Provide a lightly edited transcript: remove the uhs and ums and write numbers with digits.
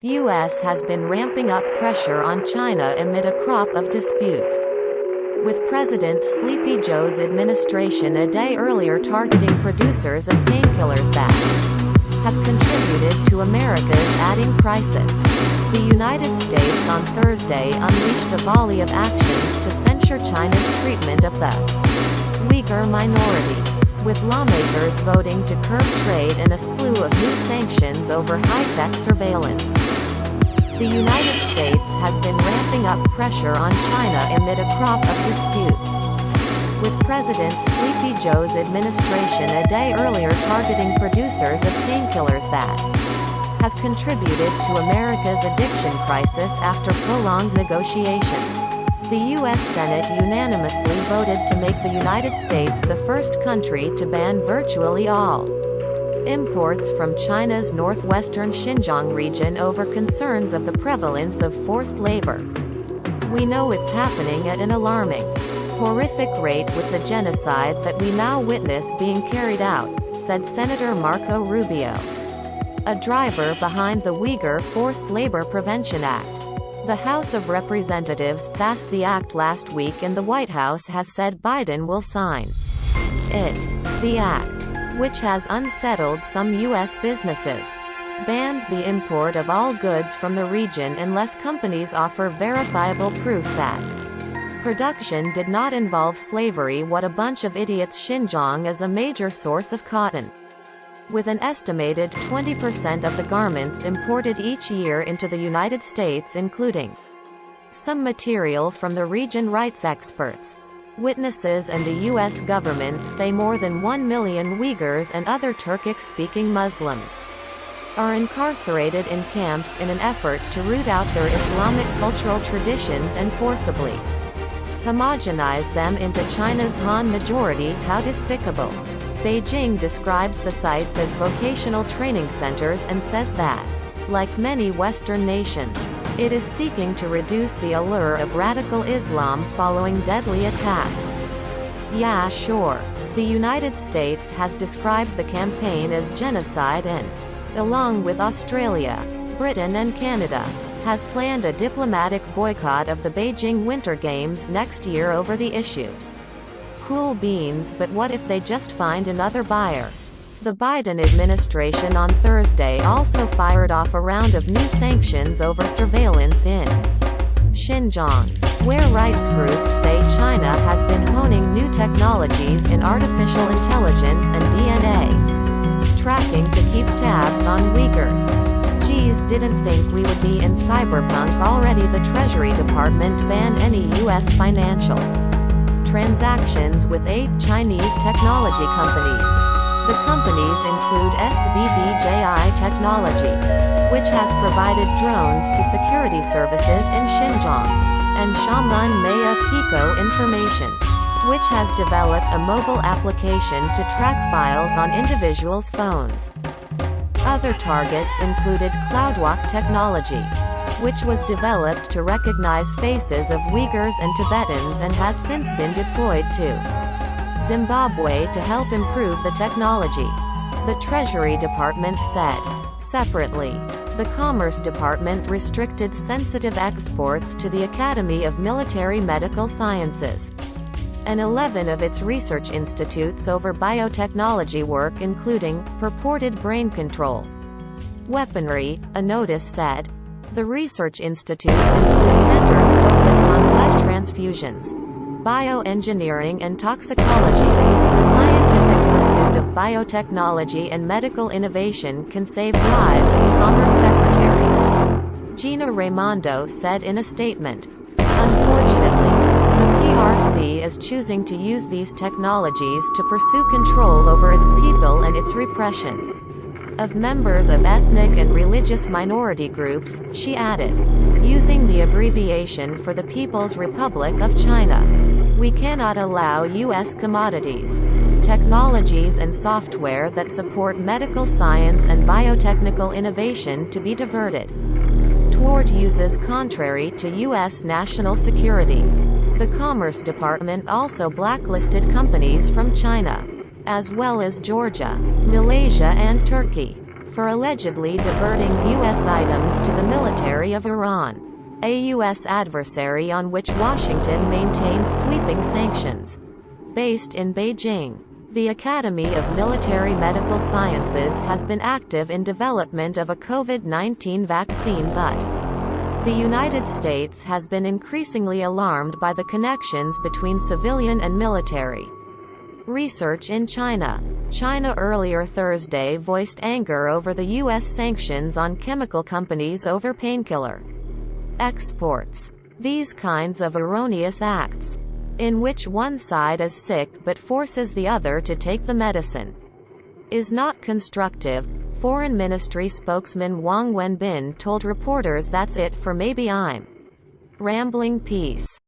U.S. has been ramping up pressure on China amid a crop of disputes, with President Sleepy Joe's administration a day earlier targeting producers of painkillers that have contributed to America's adding crisis. The United States on Thursday unleashed a volley of actions to censure China's treatment of the Uyghur minority, with lawmakers voting to curb trade and a slew of new sanctions over high-tech surveillance. The United States has been ramping up pressure on China amid a crop of disputes, with President Sleepy Joe's administration a day earlier targeting producers of painkillers that have contributed to America's addiction crisis after prolonged negotiations. The U.S. Senate unanimously voted to make the United States the first country to ban virtually all imports from China's northwestern Xinjiang region over concerns of the prevalence of forced labor. We know it's happening at an alarming, horrific rate with the genocide that we now witness being carried out, said Senator Marco Rubio, a driver behind the Uyghur Forced Labor Prevention Act. The House of Representatives passed the act last week and the White House has said Biden will sign it. The act, which has unsettled some U.S. businesses, bans the import of all goods from the region unless companies offer verifiable proof that production did not involve slavery. What a bunch of idiots. Xinjiang is a major source of cotton, with an estimated 20% of the garments imported each year into the United States, including some material from the region. Rights experts, witnesses and the U.S. government say more than 1 million Uyghurs and other Turkic-speaking Muslims are incarcerated in camps in an effort to root out their Islamic cultural traditions and forcibly homogenize them into China's Han majority. How despicable. Beijing describes the sites as vocational training centers and says that, like many Western nations, it is seeking to reduce the allure of radical Islam following deadly attacks. Yeah, sure. The United States has described the campaign as genocide and, along with Australia, Britain and Canada, has planned a diplomatic boycott of the Beijing Winter Games next year over the issue. Cool beans, but what if they just find another buyer? The Biden administration on Thursday also fired off a round of new sanctions over surveillance in Xinjiang, where rights groups say China has been honing new technologies in artificial intelligence and DNA tracking to keep tabs on Uyghurs. Geez, didn't think we would be in cyberpunk already. The Treasury Department banned any U.S. financial transactions with 8 Chinese technology companies. The companies include SZDJI Technology, which has provided drones to security services in Xinjiang, and Xiamen Maya Pico Information, which has developed a mobile application to track files on individuals' phones. Other targets included CloudWalk Technology, which was developed to recognize faces of Uyghurs and Tibetans and has since been deployed to Zimbabwe to help improve the technology, the Treasury Department said. Separately, the Commerce Department restricted sensitive exports to the Academy of Military Medical Sciences and 11 of its research institutes over biotechnology work, including purported brain control weaponry, a notice said. The research institutes include centers focused on blood transfusions, bioengineering and toxicology. The scientific pursuit of biotechnology and medical innovation can save lives, Commerce Secretary Gina Raimondo said in a statement. Unfortunately, the PRC is choosing to use these technologies to pursue control over its people and its repression of members of ethnic and religious minority groups, she added, using the abbreviation for the People's Republic of China. We cannot allow U.S. commodities, technologies and software that support medical science and biotechnical innovation to be diverted toward uses contrary to U.S. national security. The Commerce Department also blacklisted companies from China, as well as Georgia, Malaysia and Turkey, for allegedly diverting U.S. items to the military of Iran, a U.S. adversary on which Washington maintains sweeping sanctions. Based in Beijing, the Academy of Military Medical Sciences has been active in development of a COVID-19 vaccine, but the United States has been increasingly alarmed by the connections between civilian and military research in China. China earlier Thursday voiced anger over the U.S. sanctions on chemical companies over painkiller exports. These kinds of erroneous acts, in which one side is sick but forces the other to take the medicine, is not constructive. Foreign Ministry spokesman Wang Wenbin told reporters, "That's it for maybe I'm rambling. Peace."